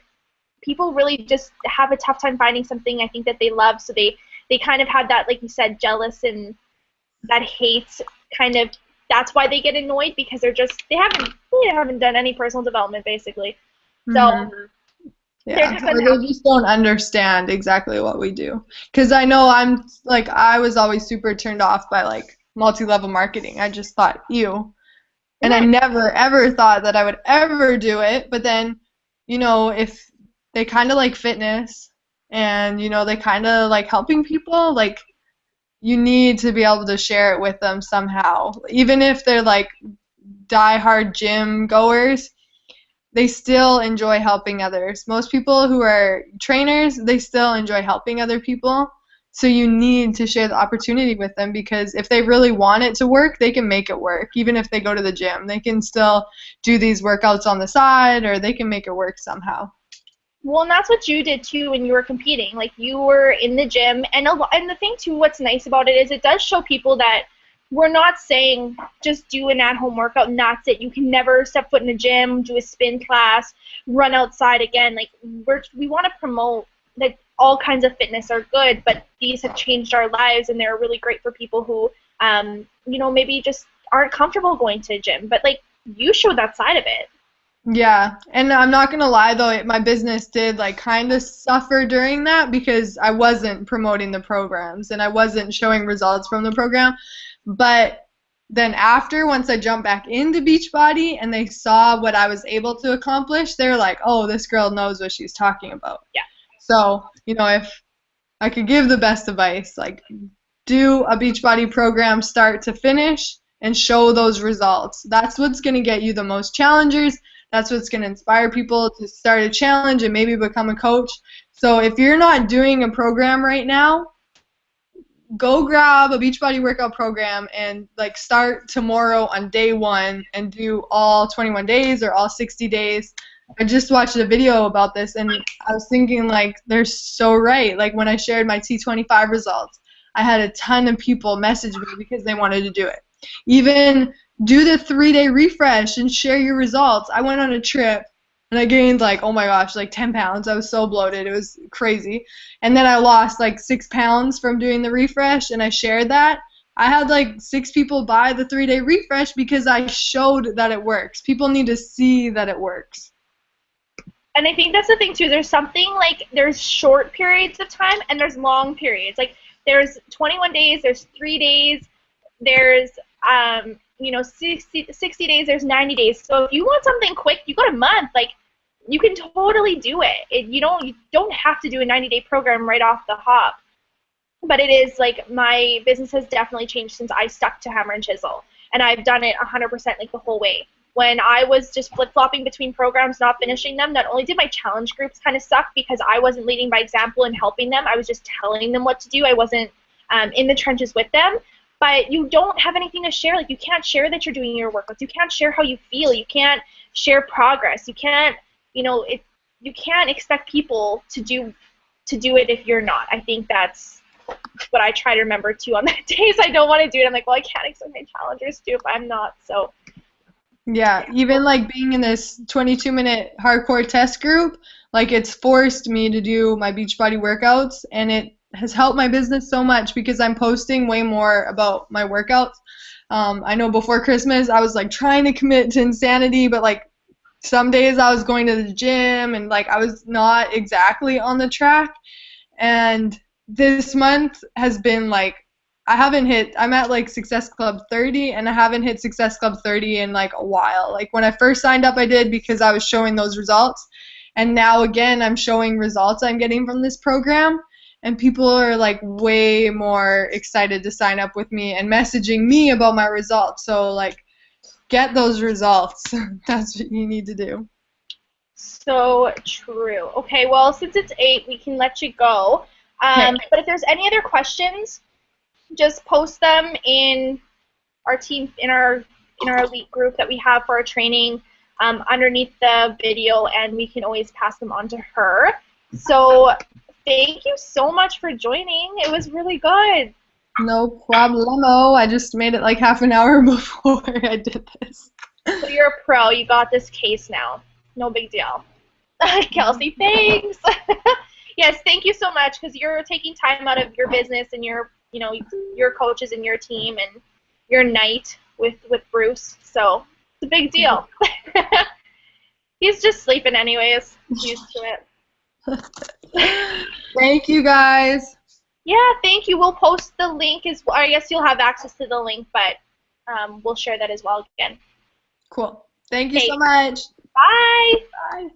people really just have a tough time finding something I think that they love, so they kind of have that, like you said, jealous and that hate kind of, that's why they get annoyed, because they haven't done any personal development basically. So Mhm. Yeah, or they just don't understand exactly what we do. Because I know I was always super turned off by like multi-level marketing. I just thought, ew. And I never ever thought that I would ever do it. But then, you know, if they kind of like fitness and, you know, they kind of like helping people, like you need to be able to share it with them somehow. Even if they're like die-hard gym goers, they still enjoy helping others. Most people who are trainers, they still enjoy helping other people. So you need to share the opportunity with them, because if they really want it to work, they can make it work. Even if they go to the gym, they can still do these workouts on the side, or they can make it work somehow. well, and that's what you did too when you were competing. Like, you were in the gym, and the thing too, what's nice about it is it does show people that we're not saying just do an at-home workout and that's it. You can never step foot in a gym, do a spin class, run outside again. Like, we want to promote that all kinds of fitness are good, but these have changed our lives, and they're really great for people who, you know, maybe just aren't comfortable going to a gym. But like, you showed that side of it. Yeah, and I'm not gonna lie though, my business did like kind of suffer during that, because I wasn't promoting the programs and I wasn't showing results from the program. But then after, once I jumped back into Beachbody and they saw what I was able to accomplish, they're like, oh, this girl knows what she's talking about. Yeah. So, you know, if I could give the best advice, like do a Beachbody program start to finish and show those results. That's what's going to get you the most challengers. That's what's going to inspire people to start a challenge and maybe become a coach. So if you're not doing a program right now, go grab a Beachbody workout program and like start tomorrow on day 1 and do all 21 days or all 60 days. I just watched a video about this and I was thinking, like, they're so right. Like, when I shared my T25 results, I had a ton of people message me because they wanted to do it. Even do the 3-day refresh and share your results. I went on a trip and I gained like, oh my gosh, like 10 pounds. I was so bloated. It was crazy. And then I lost like 6 pounds from doing the refresh, and I shared that. I had like 6 people buy the 3-day refresh because I showed that it works. People need to see that it works. And I think that's the thing too. There's something like, there's short periods of time and there's long periods. Like, there's 21 days, there's 3 days, there's 60 days, there's 90 days. So if you want something quick, you got a month. Like, you can totally do it. You don't have to do a 90-day program right off the hop. But it is like, my business has definitely changed since I stuck to hammer and chisel, and I've done it 100% like the whole way. when I was just flip-flopping between programs, not finishing them, not only did my challenge groups kind of suck because I wasn't leading by example and helping them, I was just telling them what to do. I wasn't in the trenches with them. But you don't have anything to share. Like, you can't share that you're doing your workouts. You can't share how you feel. You can't share progress. You can't, you can't expect people to do it if you're not. I think that's what I try to remember too on the days I don't want to do it. I'm like, well, I can't expect my challengers to if I'm not. So Yeah, even like being in this 22-minute hardcore test group, like it's forced me to do my Beachbody workouts, and it has helped my business so much because I'm posting way more about my workouts. I know before Christmas I was like trying to commit to insanity, but like some days I was going to the gym and like I was not exactly on the track. And this month has been like, I'm at like Success Club 30, and I haven't hit Success Club 30 in like a while. Like when I first signed up I did because I was showing those results, and now again I'm showing results I'm getting from this program, and people are like way more excited to sign up with me and messaging me about my results. So like, get those results. That's what you need to do. so true. Okay, well, since it's 8, we can let you go. Okay. But if there's any other questions, just post them in our team, in our elite group that we have for our training underneath the video, and we can always pass them on to her. So thank you so much for joining. It was really good. No problemo. I just made it like half an hour before I did this. So you're a pro. You got this case now. No big deal. Kelsey, thanks. Yes, thank you so much, because you're taking time out of your business and your coaches and your team and your night with Bruce. So it's a big deal. He's just sleeping anyways. He's used to it. Thank you guys. Yeah, thank you. We'll post the link as well. I guess you'll have access to the link, but we'll share that as well again. Cool. Thank you Okay. so much. Bye. Bye.